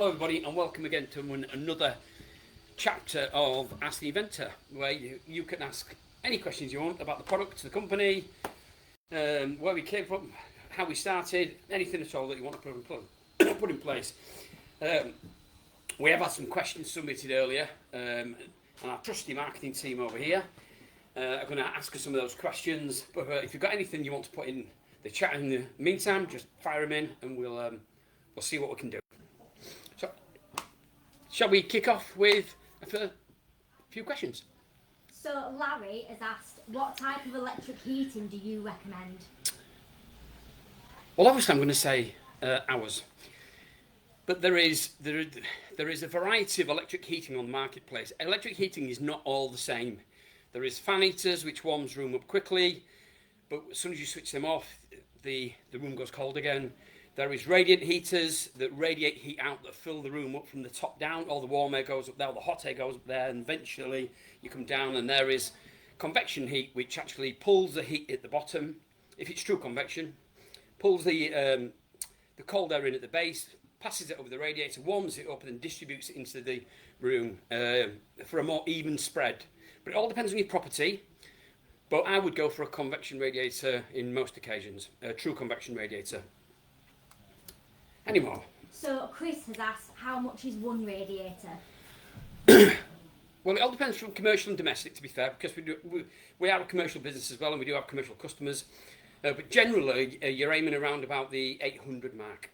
Hello everybody and welcome again to another chapter of Ask the Inventor, where you can ask any questions you want about the product, the company, where we came from, how we started, anything at all that you want to put in place. We have had some questions submitted earlier, and our trusty marketing team over here are going to ask us some of those questions. But if you've got anything you want to put in the chat in the meantime, just fire them in and we'll see what we can do. So, shall we kick off with a few questions? So Larry has asked, what type of electric heating do you recommend? Well, obviously I'm going to say ours, but there is a variety of electric heating on the marketplace. Electric heating is not all the same. There is fan heaters which warms the room up quickly, but as soon as you switch them off, the room goes cold again. There is radiant heaters that radiate heat out, that fill the room up from the top down. All the warm air goes up there, all the hot air goes up there, and eventually you come down and there is convection heat, which actually pulls the heat at the bottom, if it's true convection, pulls the cold air in at the base, passes it over the radiator, warms it up, and then distributes it into the room for a more even spread. But it all depends on your property. But I would go for a convection radiator in most occasions, a true convection radiator. Any more? So Chris has asked, how much is one radiator? Well, it all depends from commercial and domestic, to be fair, because we are a commercial business as well, and we do have commercial customers. But generally, you're aiming around about the 800 mark,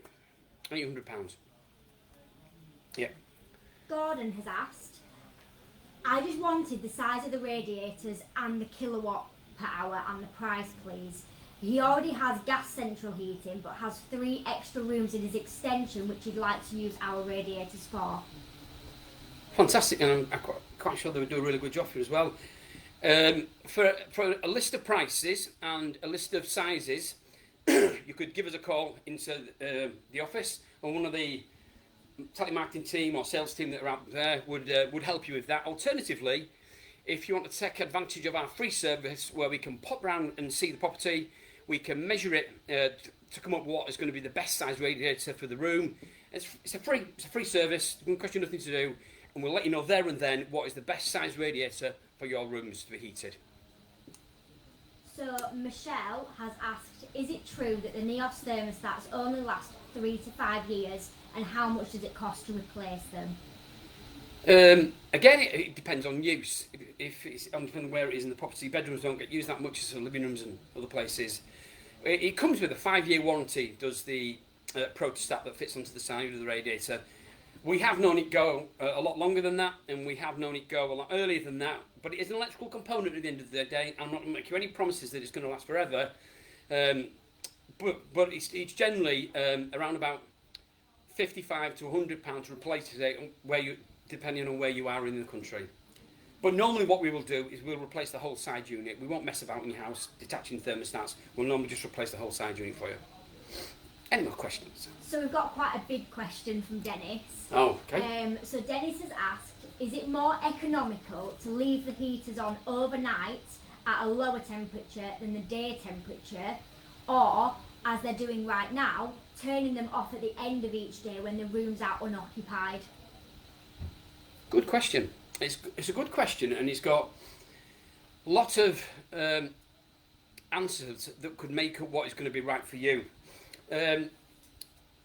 £800. Yeah. Gordon has asked, I just wanted the size of the radiators and the kilowatt per hour and the price, please. He already has gas central heating, but has 3 extra rooms in his extension, which he'd like to use our radiators for. Fantastic, and I'm quite sure they would do a really good job for you as well. For a list of prices and a list of sizes, you could give us a call into the office, or one of the telemarketing team or sales team that are out there would help you with that. Alternatively, if you want to take advantage of our free service where we can pop round and see the property, we can measure it to come up with what is going to be the best size radiator for the room. It's a free service, it doesn't cost you nothing to do, and we'll let you know there and then what is the best size radiator for your rooms to be heated. So Michelle has asked, is it true that the Neos thermostats only last 3 to 5 years, and how much does it cost to replace them? Again, it depends on use. If it's depending on where it is in the property, bedrooms don't get used that much as living rooms and other places. It comes with a 5-year warranty, does the protostat that fits onto the side of the radiator. We have known it go a lot longer than that, and we have known it go a lot earlier than that, but it is an electrical component at the end of the day. I'm not going to make you any promises that it's going to last forever, but it's generally around about £55 to £100 to replace it depending on where you are in the country. But normally what we will do is we'll replace the whole side unit. We won't mess about in your house detaching thermostats. We'll normally just replace the whole side unit for you. Any more questions? So we've got quite a big question from Dennis. Oh, okay. So Dennis has asked, is it more economical to leave the heaters on overnight at a lower temperature than the day temperature, or, as they're doing right now, turning them off at the end of each day when the rooms are unoccupied? Good question. It's a good question, and it's got a lot of answers that could make up what is going to be right for you. And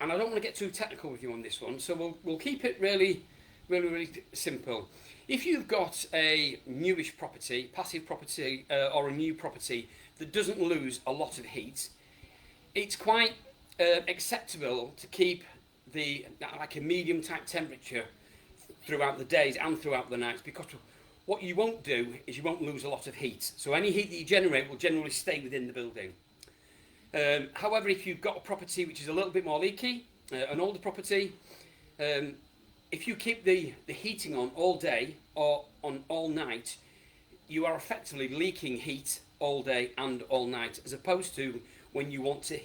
I don't want to get too technical with you on this one, so we'll keep it really simple. If you've got a newish property, passive property, or a new property that doesn't lose a lot of heat, it's quite acceptable to keep like a medium type temperature throughout the days and throughout the nights, because what you won't do is you won't lose a lot of heat. So any heat that you generate will generally stay within the building. However, if you've got a property which is a little bit more leaky, an older property, if you keep the heating on all day or on all night, you are effectively leaking heat all day and all night, as opposed to when you want to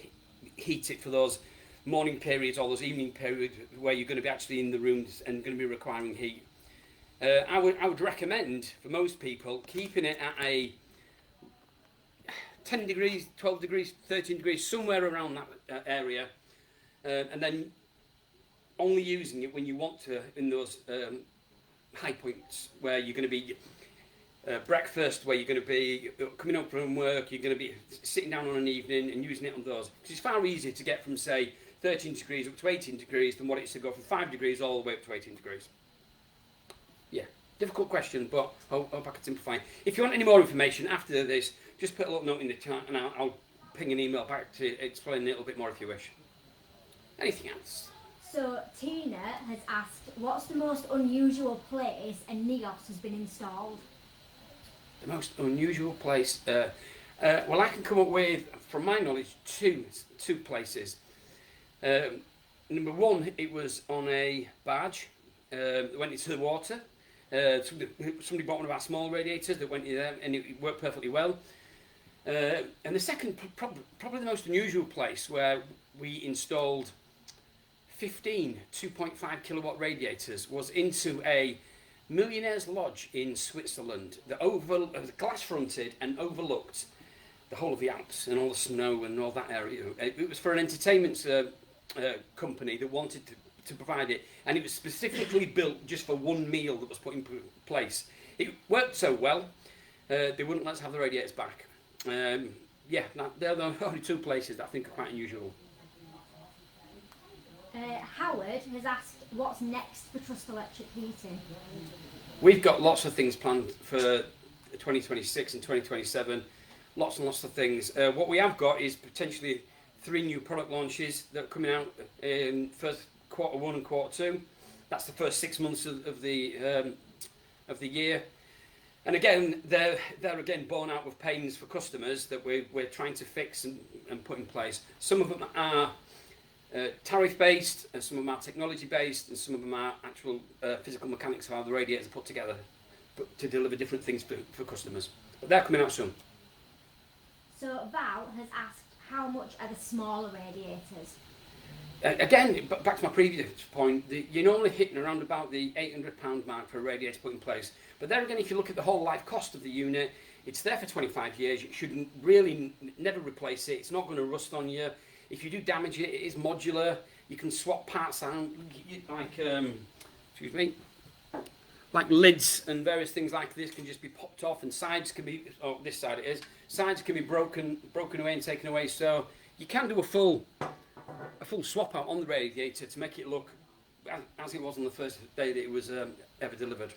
heat it for those morning periods or those evening periods where you're going to be actually in the rooms and going to be requiring heat. I would recommend for most people keeping it at a 10 degrees, 12 degrees, 13 degrees, somewhere around that area, and then only using it when you want to, in those high points where you're going to be breakfast, where you're going to be coming up from work, you're going to be sitting down on an evening and using it on those. Because it's far easier to get from, say, 13 degrees up to 18 degrees than what it is to go from 5 degrees all the way up to 18 degrees. Yeah, difficult question, but I hope I can simplify. If you want any more information after this, just put a little note in the chat and I'll ping an email back to explain a little bit more if you wish. Anything else? So Tina has asked, what's the most unusual place a Neos has been installed? The most unusual place? Well, I can come up with, from my knowledge, two places. Number one, it was on a barge that went into the water. Somebody bought one of our small radiators that went in there and it worked perfectly well. And the second, probably the most unusual place where we installed 15 2.5 kilowatt radiators was into a millionaire's lodge in Switzerland that glass fronted and overlooked the whole of the Alps and all the snow and all that area. It was for an entertainment company that wanted to provide it, and it was specifically built just for one meal that was put in place. It worked so well, they wouldn't let us have the radiators back. Yeah, they're the only two places that I think are quite unusual. Howard has asked, what's next for Trust Electric Heating? We've got lots of things planned for 2026 and 2027. Lots and lots of things. What we have got is potentially 3 new product launches that are coming out in first quarter 1 and quarter 2. That's the first 6 months of the year. And again, they're again born out of pains for customers that we're trying to fix and put in place. Some of them are tariff-based, and some of them are technology-based, and some of them are actual physical mechanics of how the radiators are put together to deliver different things for customers. But they're coming out soon. So Val has asked, how much are the smaller radiators? Again, back to my previous point, you're normally hitting around about the £800 mark for a radiator put in place. But there again, if you look at the whole life cost of the unit, it's there for 25 years. You should really never replace it. It's not going to rust on you. If you do damage it, it is modular. You can swap parts out, like lids and various things like this can just be popped off, and sides can be, this side it is, sides can be broken away and taken away. So you can do a full swap out on the radiator to make it look as it was on the first day that it was ever delivered.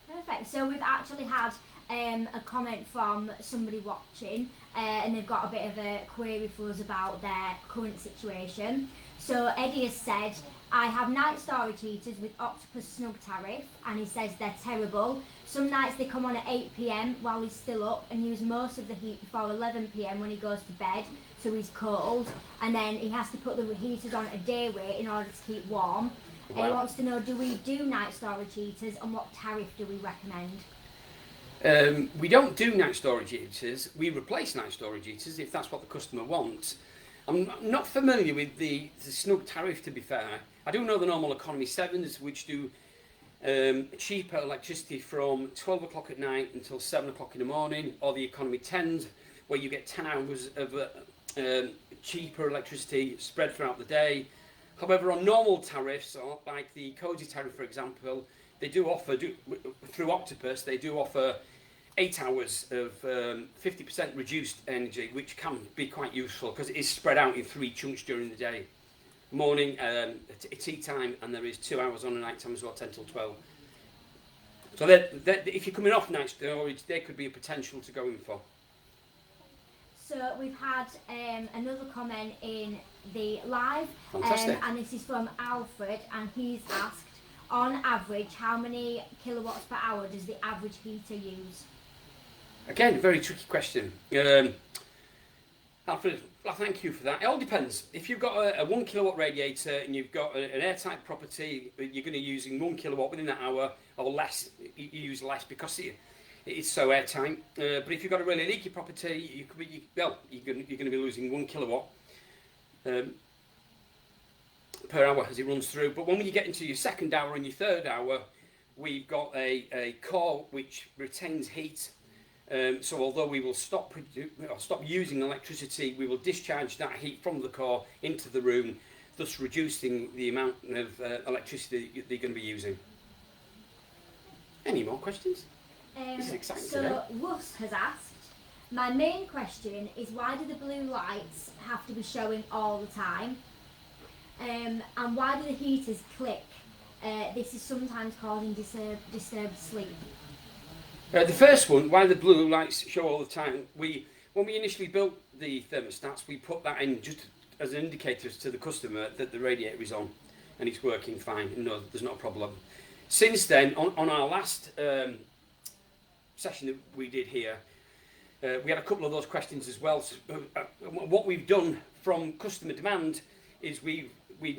Perfect. So we've actually had a comment from somebody watching, and they've got a bit of a query for us about their current situation. So Eddie has said, I have night storage heaters with Octopus Snug tariff, and he says they're terrible. Some nights they come on at 8 p.m. while he's still up and use most of the heat before 11 p.m. when he goes to bed, so he's cold, and then he has to put the heaters on at a day rate in order to keep warm. Wow. He wants to know, do we do night storage heaters, and what tariff do we recommend? We don't do night storage heaters. We replace night storage heaters if that's what the customer wants. I'm not familiar with the Snug tariff, to be fair. I do know the normal economy 7s, which do cheaper electricity from 12 o'clock at night until 7 o'clock in the morning, or the economy 10s, where you get 10 hours of cheaper electricity spread throughout the day. However, on normal tariffs, like the Cozy tariff, for example, they do offer, through Octopus, they do offer 8 hours of 50% reduced energy, which can be quite useful because it is spread out in 3 chunks during the day. Morning, tea time, and there is 2 hours on the night time as well, 10 till 12. So if you're coming off night storage, there could be a potential to go in for. So we've had another comment in the live, and this is from Alfred, and he's asked, on average, how many kilowatts per hour does the average heater use? Again, a very tricky question. Alfred, well, thank you for that. It all depends. If you've got a 1 kilowatt radiator and you've got an airtight property, you're going to be using 1 kilowatt within an hour or less. You use less because it is so airtight. But if you've got a really leaky property, you're going to be losing 1 kilowatt per hour as it runs through. But when you get into your second hour and your third hour, we've got a core which retains heat. So although we will stop using electricity, we will discharge that heat from the core into the room thus reducing the amount of electricity that they're going to be using. Any more questions? This is exciting today. So Russ has asked, my main question is why do the blue lights have to be showing all the time? And why do the heaters click? This is sometimes causing disturbed sleep. The first one, why the blue lights show all the time, when we initially built the thermostats, we put that in just as an indicator to the customer that the radiator is on and it's working fine, and no, there's not a problem. Since then, on our last session that we did here, we had a couple of those questions as well. So, what we've done from customer demand is we've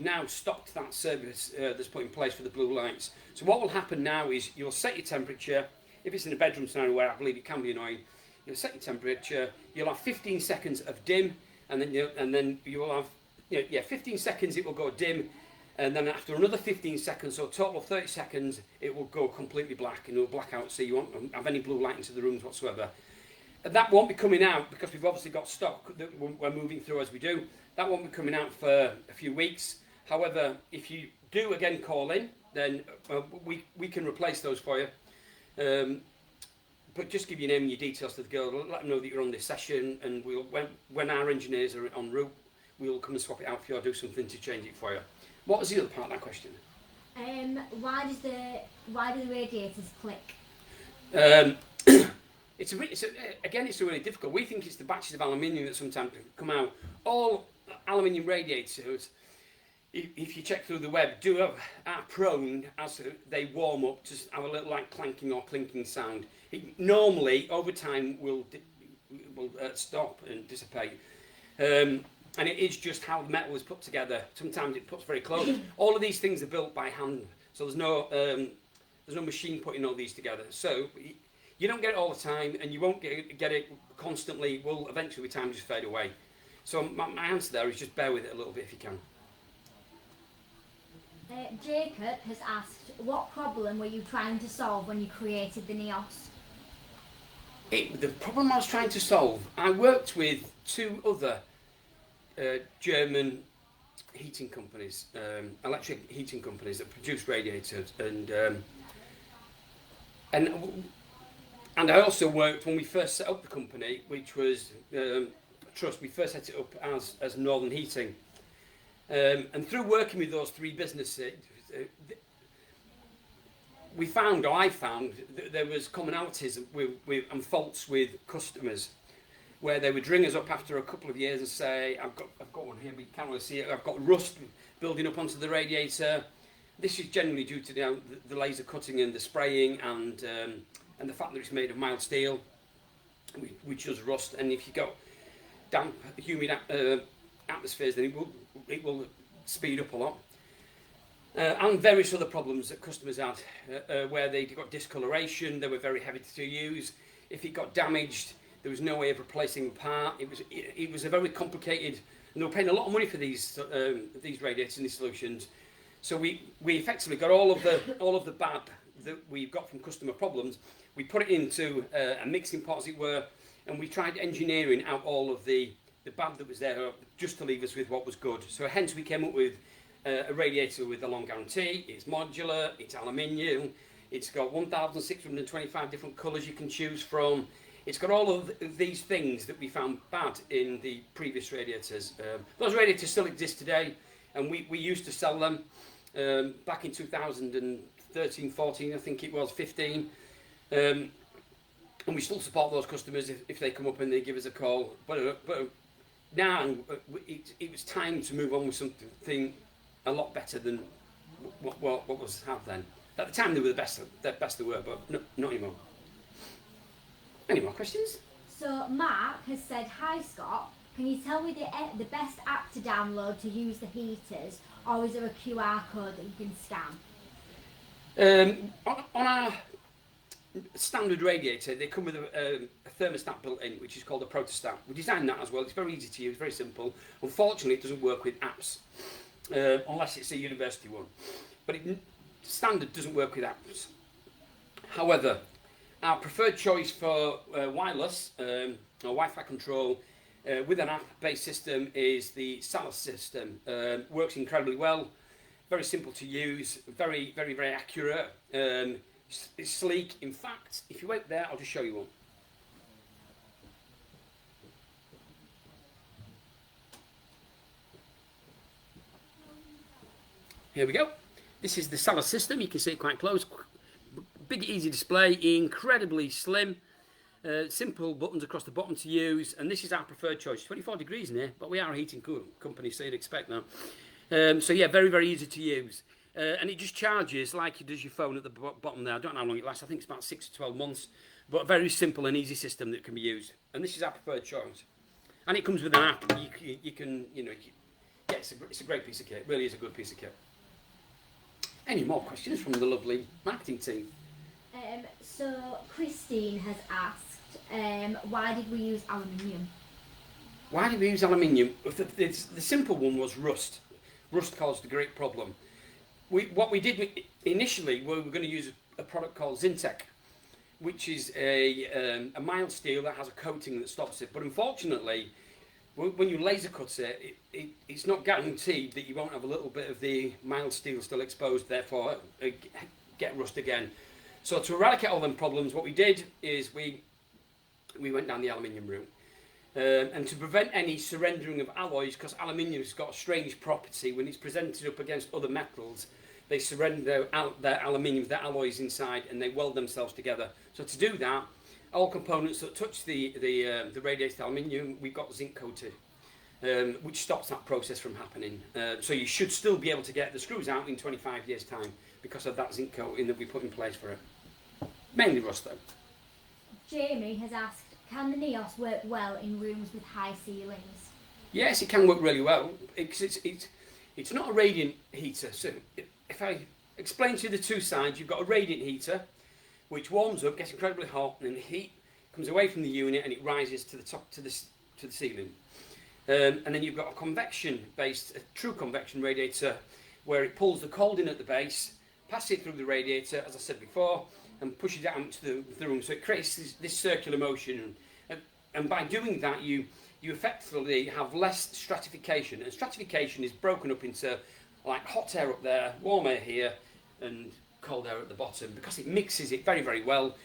now stocked that service that's put in place for the blue lights. So what will happen now is you'll set your temperature. If it's in a bedroom scenario where I believe it can be annoying, you'll set your temperature. You'll have 15 seconds of dim, and then you will have 15 seconds. It will go dim, and then after another 15 seconds, so a total of 30 seconds, it will go completely black and it will black out. So you won't have any blue light into the rooms whatsoever. And that won't be coming out because we've obviously got stock that we're moving through as we do. That won't be coming out for a few weeks. However, if you do again call in, then we can replace those for you. But just give your name and your details to the girl. Let them know that you're on this session, and we'll when our engineers are en route, we'll come and swap it out for you or do something to change it for you. What was the other part of that question? Why do the radiators click? It's really difficult. We think it's the batches of aluminium that sometimes come out. All aluminium radiators, if you check through the web, are prone as they warm up to have a little like clanking or clinking sound. It normally over time will stop and dissipate. And it is just how the metal is put together. Sometimes it puts very close. All of these things are built by hand, so there's no machine putting all these together. So you don't get it all the time, and you won't get it constantly. It will eventually with time just fade away. So my answer there is just bear with it a little bit if you can. Jacob has asked, what problem were you trying to solve when you created the Neos? The problem I was trying to solve, I worked with two other German heating companies, electric heating companies that produce radiators, and I also worked when we first set up the company, which was Trust. We first set it up as Northern Heating, and through working with those three businesses, I found that there was commonalities and faults with customers, where they would ring us up after a couple of years and say, I've got one here, but you can't really see it. I've got rust building up onto the radiator. This is generally due to the laser cutting and the spraying and the fact that it's made of mild steel, which does rust. And if you've got damp, humid atmospheres, then it will speed up a lot. And various other problems that customers had, where they got discoloration, they were very heavy to use. If it got damaged, there was no way of replacing the part. It was a very complicated, and they were paying a lot of money for these radiators and these solutions. So we effectively got all of the bad that we've got from customer problems. We put it into a mixing pot, as it were, and we tried engineering out all of the bad that was there, just to leave us with what was good. So hence we came up with a radiator with a long guarantee. It's modular, it's aluminium, it's got 1,625 different colours you can choose from. It's got all of these things that we found bad in the previous radiators. Those radiators still exist today, and we used to sell them back in 2013, 14, I think it was, 15. And we still support those customers if they come up and they give us a call. But now it was time to move on with something a lot better than what was had then. At the time they were the best they were, but not anymore. Any more questions? So Mark has said, hi Scott, can you tell me the best app to download to use the heaters, or is there a QR code that you can scan? On our standard radiator, they come with a thermostat built in, which is called a protostat. We designed that as well. It's very easy to use, very simple. Unfortunately, it doesn't work with apps, unless it's a university one. But standard doesn't work with apps. However, our preferred choice for wireless or Wi-Fi control with an app-based system is the Salas system. Works incredibly well, very simple to use, very accurate. It's sleek. In fact, if you wait there, I'll just show you one. Here we go. This is the Salas system. You can see it quite close. Big, easy display, incredibly slim. Simple buttons across the bottom to use, and this is our preferred choice. 24 degrees in here, but we are a heating company, so you'd expect that. So yeah, very easy to use. And it just charges like it does your phone at the bottom there. I don't know how long it lasts. I think it's about 6 to 12 months. But a very simple and easy system that can be used. And this is our preferred choice. And it comes with an app. You can, yeah, it's a great piece of kit. It really is a good piece of kit. Any more questions from the lovely marketing team? So Christine has asked, why did we use aluminium? Why did we use aluminium? The simple one was rust. Rust caused a great problem. What we did initially, we were going to use a product called Zintec, which is a mild steel that has a coating that stops it. But unfortunately, when you laser cut it, it's not guaranteed that you won't have a little bit of the mild steel still exposed, therefore get rust again. So to eradicate all them problems, what we did is we went down the aluminium route. And to prevent any surrendering of alloys, because aluminium's got a strange property, when it's presented up against other metals, they surrender their aluminium, their alloys inside, and they weld themselves together. So to do that, all components that touch the radiated aluminium, we've got zinc coated, which stops that process from happening. So you should still be able to get the screws out in 25 years' time because of that zinc coating that we put in place for it. Mainly rust though. Jamie has asked, can the Neos work well in rooms with high ceilings? Yes, it can work really well. It's not a radiant heater. So if I explain to you the two sides, you've got a radiant heater, which warms up, gets incredibly hot, and then the heat comes away from the unit and it rises to the top, to the ceiling. And then you've got a convection-based, a true convection radiator, where it pulls the cold in at the base, passes it through the radiator, as I said before, and pushes it out into the room. So it creates this circular motion. And by doing that, you effectively have less stratification. And stratification is broken up into like hot air up there, warm air here, and cold air at the bottom. Because it mixes it very well,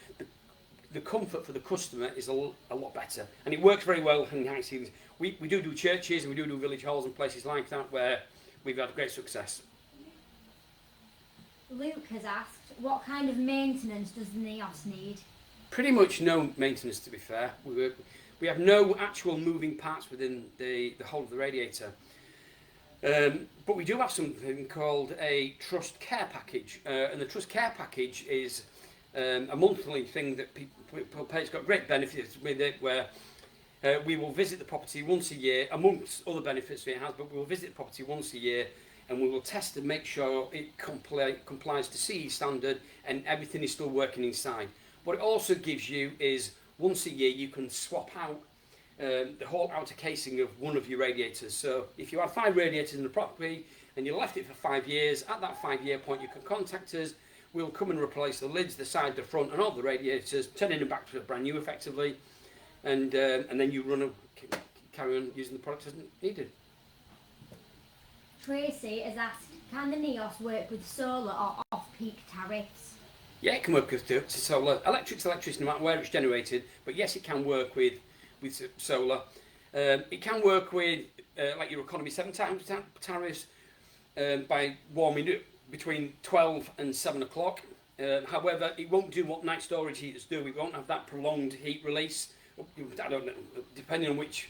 the comfort for the customer is a lot better. And it works very well in high ceilings. We do churches and we do village halls and places like that where we've had great success. Luke has asked, what kind of maintenance does the Neos need? Pretty much no maintenance, to be fair. We have no actual moving parts within the whole of the radiator. But we do have something called a Trust Care Package. And the Trust Care Package is a monthly thing that people pay. It's got great benefits with it, where we will visit the property once a year, amongst other benefits it has, but we will visit the property once a year and we will test and make sure it complies to CE standard and everything is still working inside. What it also gives you is once a year you can swap out the whole outer casing of one of your radiators. So if you have 5 radiators in the property and you left it for 5 years, at that 5-year point you can contact us. We'll come and replace the lids, the side, the front and all the radiators, turning them back to brand new effectively, and then you carry on using the product as needed. Tracy has asked, can the Neos work with solar or off-peak tariffs? Yeah, it can work with solar. Electric's electricity no matter where it's generated, but yes, it can work with solar. It can work with like your economy 7 times tariffs by warming it between 12 and 7 o'clock. However, it won't do what night storage heaters do. It won't have that prolonged heat release. I don't know, depending on which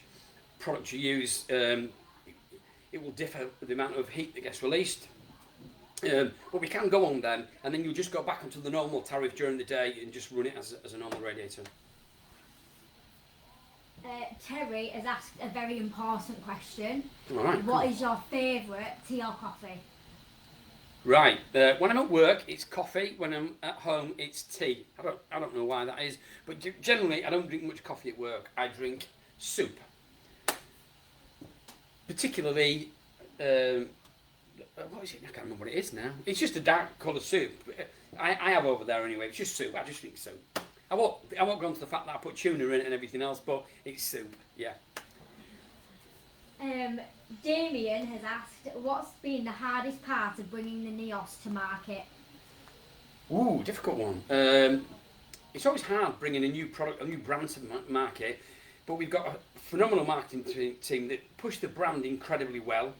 product you use, it will differ with the amount of heat that gets released. But we can go on then, and then you'll just go back onto the normal tariff during the day and just run it as a normal radiator. Terry has asked a very important question. All right, what is your favourite tea or coffee? Right, when I'm at work it's coffee, when I'm at home it's tea. I don't know why that is, but generally I don't drink much coffee at work. I drink soup. Particularly, what is it? I can't remember what it is now. It's just a dark coloured soup. I have over there anyway. It's just soup. I just drink soup. I won't go on to the fact that I put tuna in it and everything else, but it's soup. Yeah. Damien has asked, what's been the hardest part of bringing the Neos to market? Ooh, difficult one. It's always hard bringing a new product, a new brand to market, but we've got a phenomenal marketing team that push the brand incredibly well.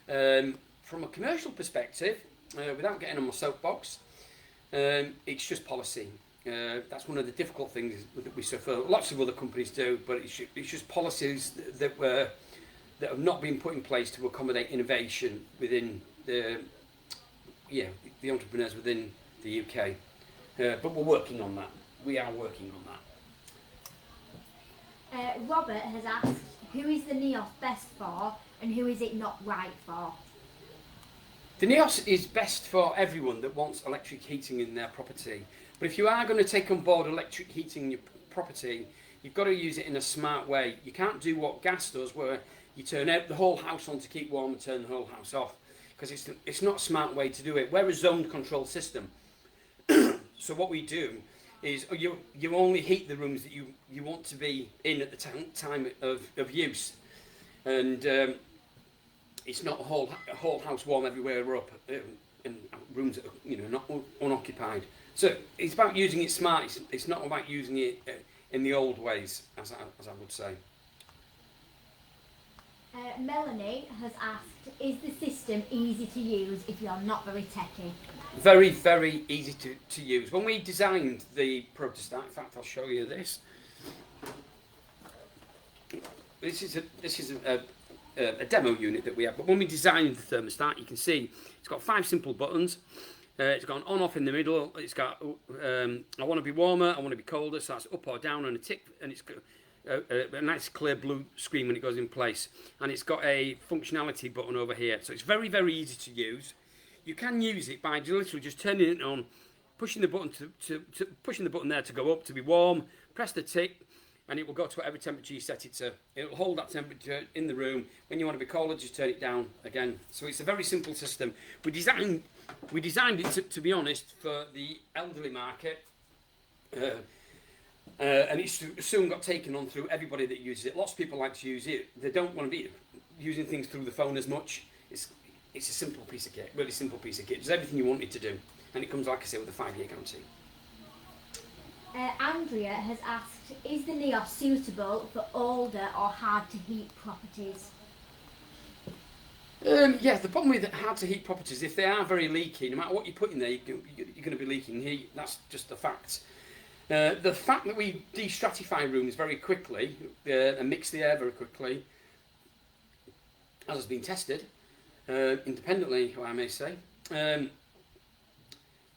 From a commercial perspective, without getting on my soapbox, it's just policy. That's one of the difficult things that we suffer. Lots of other companies do, but it's just policies that have not been put in place to accommodate innovation within the entrepreneurs within the UK. But we're working on that. We are working on that. Robert has asked, who is the Neos best for and who is it not right for? The Neos is best for everyone that wants electric heating in their property. But if you are going to take on board electric heating in your property, you've got to use it in a smart way. You can't do what gas does, where you turn out the whole house on to keep warm and turn the whole house off, because it's not a smart way to do it. We're a zone control system. So what we do is you only heat the rooms that you want to be in at the time of use, and it's not a whole house warm everywhere we're up in rooms that are not unoccupied. So it's about using it smart. It's not about using it in the old ways, as I would say. Melanie has asked, is the system easy to use if you're not very techy? Very, very easy to use. When we designed the protostat, in fact, I'll show you this. This is a demo unit that we have. But when we designed the thermostat, you can see it's got 5 simple buttons. It's got an on-off in the middle. It's got I want to be warmer, I want to be colder, so that's up or down and a tick, and it's got a nice clear blue screen when it goes in place. And it's got a functionality button over here, so it's very, very easy to use. You can use it by literally just turning it on, pushing the button pushing the button there to go up to be warm. Press the tick, and it will go to whatever temperature you set it to. It will hold that temperature in the room. When you want to be colder, just turn it down again. So it's a very simple system. We designed it to be honest for the elderly market, and it's soon got taken on through everybody that uses it. Lots of people like to use it. They don't want to be using things through the phone as much. It's a simple piece of kit, really simple piece of kit. It does everything you want it to do, and it comes, like I say, with a 5-year guarantee. Andrea has asked, is the Neos suitable for older or hard to heat properties? Yeah, the problem with hard to heat properties, if they are very leaky, no matter what you put in there, you're going to be leaking heat. That's just the fact. The fact that we destratify rooms very quickly and mix the air very quickly, as has been tested independently, I may say,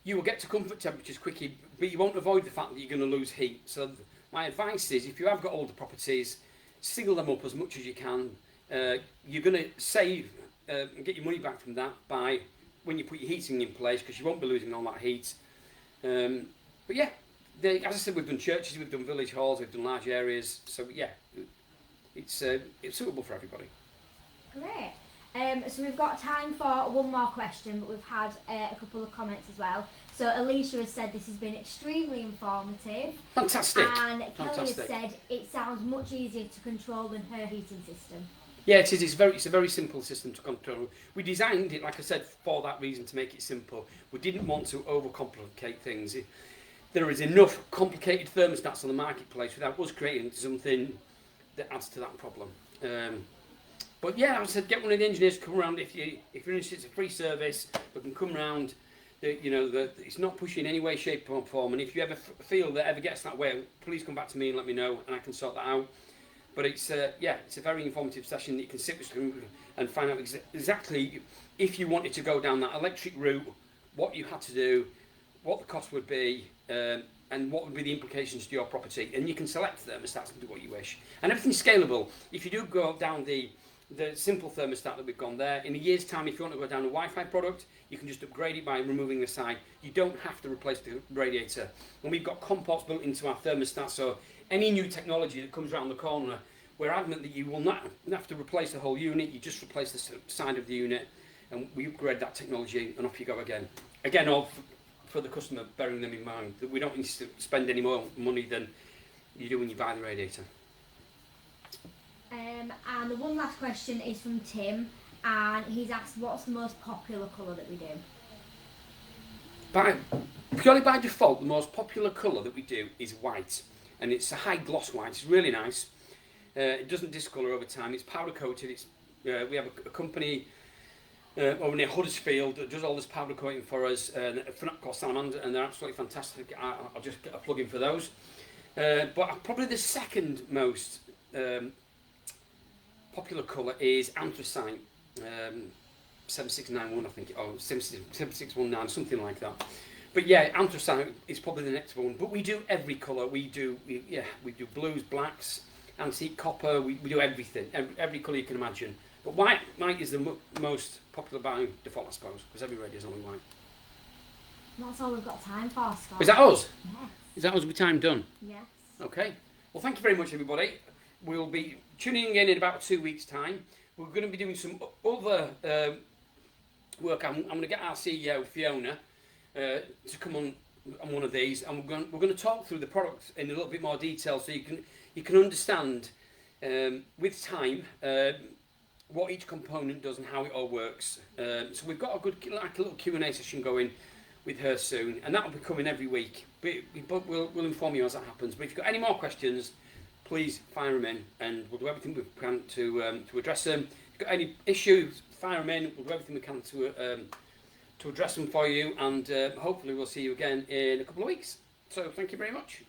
you will get to comfort temperatures quickly, but you won't avoid the fact that you're going to lose heat. So my advice is, if you have got older properties, seal them up as much as you can. You're going to save and get your money back from that by when you put your heating in place, because you won't be losing all that heat. But yeah, as I said, we've done churches, we've done village halls, we've done large areas. So yeah, it's suitable for everybody. Great. So we've got time for one more question, but we've had a couple of comments as well. So Alicia has said this has been extremely informative. Fantastic. And Kelly has said it sounds much easier to control than her heating system. Yeah, it is. It's a very simple system to control. We designed it, like I said, for that reason, to make it simple. We didn't want to overcomplicate things. There is enough complicated thermostats on the marketplace without us creating something that adds to that problem. But yeah, I said, get one of the engineers to come around if you're interested. It's a free service. We can come round. It's not pushing in any way, shape or form. And if you ever feel that ever gets that way, please come back to me and let me know, and I can sort that out. But it's a very informative session that you can sit with and find out exactly if you wanted to go down that electric route, what you had to do, what the cost would be, and what would be the implications to your property. And you can select thermostats and do what you wish. And everything's scalable. If you do go down the simple thermostat that we've gone there, in a year's time, if you want to go down a Wi-Fi product, you can just upgrade it by removing the side. You don't have to replace the radiator. And we've got comports built into our thermostat, so any new technology that comes around the corner, we're adamant that you will not have to replace the whole unit. You just replace the side of the unit, and we upgrade that technology, and off you go again. Again, all for the customer, bearing them in mind that we don't need to spend any more money than you do when you buy the radiator. And the one last question is from Tim, and he's asked, what's the most popular colour that we do? Purely by default, the most popular colour that we do is white, and it's a high gloss white. It's really nice. It doesn't discolour over time. It's powder coated. We have a company over near Huddersfield that does all this powder coating for us, called Salamander, and they're absolutely fantastic. I'll just get a plug in for those. But probably the second most popular colour is anthracite, 7691 I think, or 7619, something like that. But yeah, anthracite is probably the next one. But we do every colour. We do blues, blacks, antique copper. We do everything, every colour you can imagine. But white is the most popular by default, I suppose, because every radio is only white. That's all we've got time for, Scott. Is that us? Yes. Is that us with time done? Yes. Okay. Well, thank you very much, everybody. We'll be tuning in about 2 weeks' time. We're going to be doing some other work. I'm going to get our CEO, Fiona, to come on one of these, and we're going to talk through the product in a little bit more detail, so you can understand with time what each component does and how it all works. So we've got a little Q&A session going with her soon, and that'll be coming every week. But we'll inform you as that happens. But if you've got any more questions, please fire them in, and we'll do everything we can to address them. If you've got any issues, fire them in. We'll do everything we can to address them for you, and hopefully we'll see you again in a couple of weeks. So thank you very much.